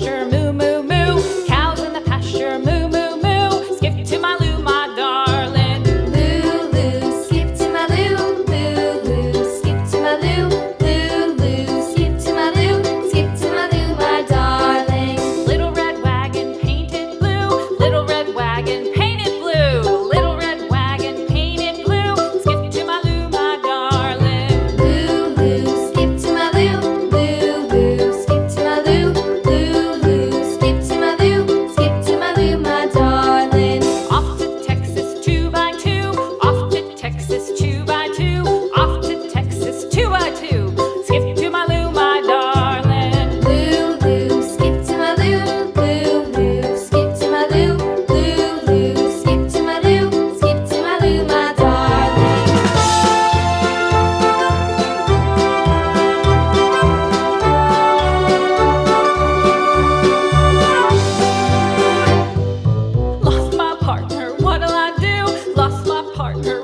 pasture, moo, moo, moo. Cows in the pasture, moo, moo, moo. Skip to my loo, my darling. Loo, loo, skip to my loo. Loo, loo, skip to my loo. Loo, loo, skip to my loo. Skip to my loo, my darling. Little red wagon painted blue. Little red wagon painted blue. Little red wagon painted blue. Skip to my loo, my darling. Loo, loo, skip to my loo. Loo, loo, skip to my loo. Loo, loo, skip to my loo. Skip to my loo, my darling. Off to Texas 2x2. Off to Texas 2x2. Off to Texas 2x2. Skip to my loo, my darling. Loo, loo, skip to my loo. Loo, loo, skip to my loo. Loo, loo, skip to my loo. Skip to my loo, my darling. Lost my partner, what'll I do? Lost my partner,